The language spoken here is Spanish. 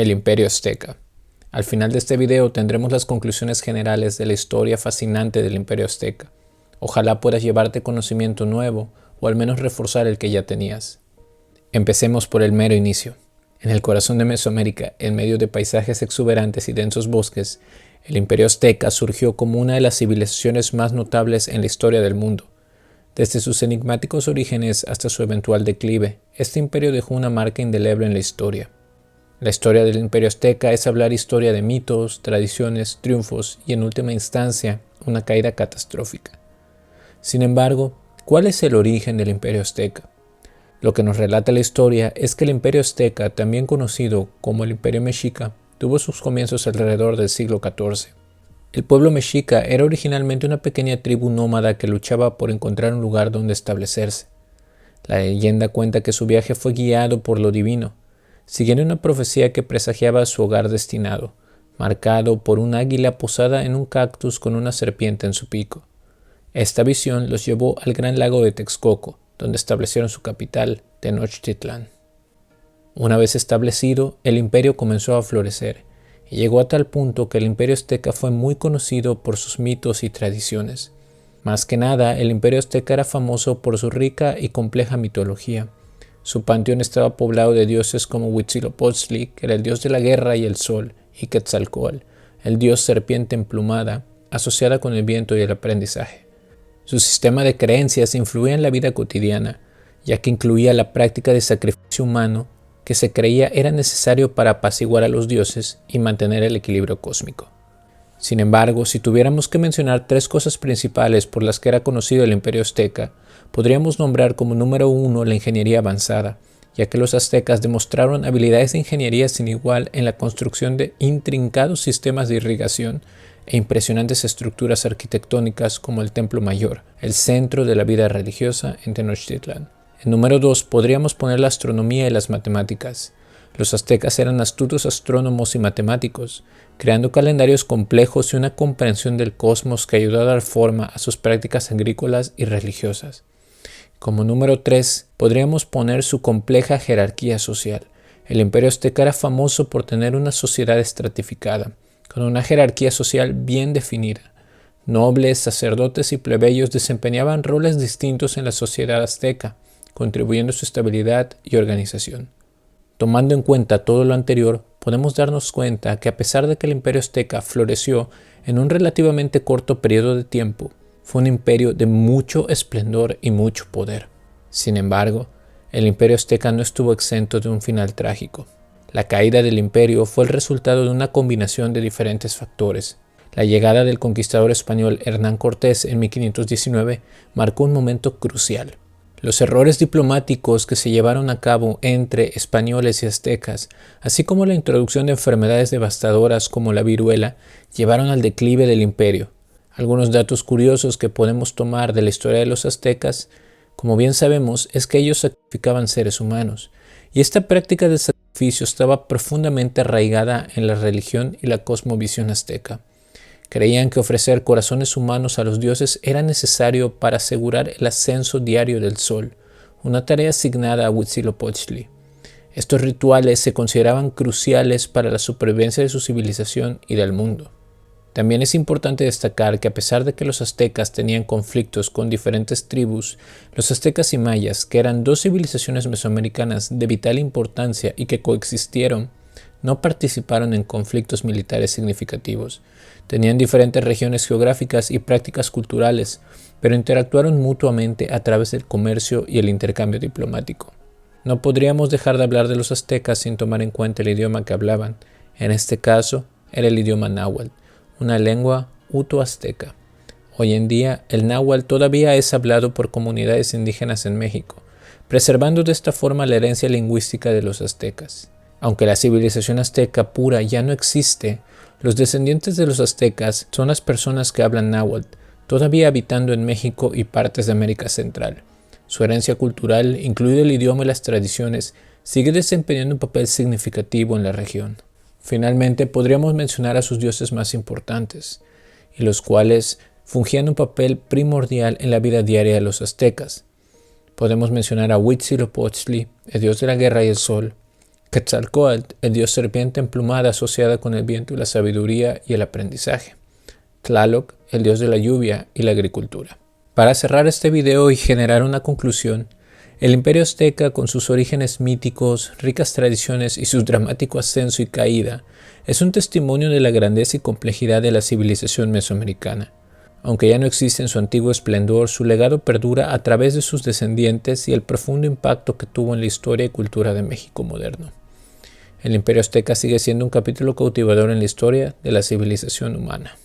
El Imperio Azteca. Al final de este video tendremos las conclusiones generales de la historia fascinante del Imperio Azteca. Ojalá puedas llevarte conocimiento nuevo o al menos reforzar el que ya tenías. Empecemos por el mero inicio. En el corazón de Mesoamérica, en medio de paisajes exuberantes y densos bosques, el Imperio Azteca surgió como una de las civilizaciones más notables en la historia del mundo. Desde sus enigmáticos orígenes hasta su eventual declive, este imperio dejó una marca indeleble en la historia. La historia del Imperio Azteca es hablar historia de mitos, tradiciones, triunfos y en última instancia, una caída catastrófica. Sin embargo, ¿cuál es el origen del Imperio Azteca? Lo que nos relata la historia es que el Imperio Azteca, también conocido como el Imperio Mexica, tuvo sus comienzos alrededor del siglo XIV. El pueblo mexica era originalmente una pequeña tribu nómada que luchaba por encontrar un lugar donde establecerse. La leyenda cuenta que su viaje fue guiado por lo divino, siguiendo una profecía que presagiaba su hogar destinado, marcado por un águila posada en un cactus con una serpiente en su pico. Esta visión los llevó al gran lago de Texcoco, donde establecieron su capital, Tenochtitlán. Una vez establecido, el imperio comenzó a florecer, y llegó a tal punto que el Imperio Azteca fue muy conocido por sus mitos y tradiciones. Más que nada, el Imperio Azteca era famoso por su rica y compleja mitología. Su panteón estaba poblado de dioses como Huitzilopochtli, que era el dios de la guerra y el sol, y Quetzalcóatl, el dios serpiente emplumada, asociada con el viento y el aprendizaje. Su sistema de creencias influía en la vida cotidiana, ya que incluía la práctica de sacrificio humano que se creía era necesario para apaciguar a los dioses y mantener el equilibrio cósmico. Sin embargo, si tuviéramos que mencionar tres cosas principales por las que era conocido el Imperio Azteca, podríamos nombrar como número uno la ingeniería avanzada, ya que los aztecas demostraron habilidades de ingeniería sin igual en la construcción de intrincados sistemas de irrigación e impresionantes estructuras arquitectónicas como el Templo Mayor, el centro de la vida religiosa en Tenochtitlán. En número 2 podríamos poner la astronomía y las matemáticas. Los aztecas eran astutos astrónomos y matemáticos, creando calendarios complejos y una comprensión del cosmos que ayudó a dar forma a sus prácticas agrícolas y religiosas. Como número 3, podríamos poner su compleja jerarquía social. El Imperio Azteca era famoso por tener una sociedad estratificada, con una jerarquía social bien definida. Nobles, sacerdotes y plebeyos desempeñaban roles distintos en la sociedad azteca, contribuyendo a su estabilidad y organización. Tomando en cuenta todo lo anterior, podemos darnos cuenta que a pesar de que el Imperio Azteca floreció en un relativamente corto periodo de tiempo, fue un imperio de mucho esplendor y mucho poder. Sin embargo, el Imperio Azteca no estuvo exento de un final trágico. La caída del imperio fue el resultado de una combinación de diferentes factores. La llegada del conquistador español Hernán Cortés en 1519 marcó un momento crucial. Los errores diplomáticos que se llevaron a cabo entre españoles y aztecas, así como la introducción de enfermedades devastadoras como la viruela, llevaron al declive del imperio. Algunos datos curiosos que podemos tomar de la historia de los aztecas, como bien sabemos, es que ellos sacrificaban seres humanos, y esta práctica de sacrificio estaba profundamente arraigada en la religión y la cosmovisión azteca. Creían que ofrecer corazones humanos a los dioses era necesario para asegurar el ascenso diario del sol, una tarea asignada a Huitzilopochtli. Estos rituales se consideraban cruciales para la supervivencia de su civilización y del mundo. También es importante destacar que a pesar de que los aztecas tenían conflictos con diferentes tribus, los aztecas y mayas, que eran dos civilizaciones mesoamericanas de vital importancia y que coexistieron, no participaron en conflictos militares significativos. Tenían diferentes regiones geográficas y prácticas culturales, pero interactuaron mutuamente a través del comercio y el intercambio diplomático. No podríamos dejar de hablar de los aztecas sin tomar en cuenta el idioma que hablaban. En este caso, era el idioma náhuatl, una lengua uto-azteca. Hoy en día, el náhuatl todavía es hablado por comunidades indígenas en México, preservando de esta forma la herencia lingüística de los aztecas. Aunque la civilización azteca pura ya no existe, los descendientes de los aztecas son las personas que hablan náhuatl, todavía habitando en México y partes de América Central. Su herencia cultural, incluido el idioma y las tradiciones, sigue desempeñando un papel significativo en la región. Finalmente, podríamos mencionar a sus dioses más importantes, y los cuales fungían un papel primordial en la vida diaria de los aztecas. Podemos mencionar a Huitzilopochtli, el dios de la guerra y el sol, Quetzalcóatl, el dios serpiente emplumada asociada con el viento y la sabiduría y el aprendizaje. Tlaloc, el dios de la lluvia y la agricultura. Para cerrar este video y generar una conclusión, el Imperio Azteca, con sus orígenes míticos, ricas tradiciones y su dramático ascenso y caída, es un testimonio de la grandeza y complejidad de la civilización mesoamericana. Aunque ya no existe en su antiguo esplendor, su legado perdura a través de sus descendientes y el profundo impacto que tuvo en la historia y cultura de México moderno. El Imperio Azteca sigue siendo un capítulo cautivador en la historia de la civilización humana.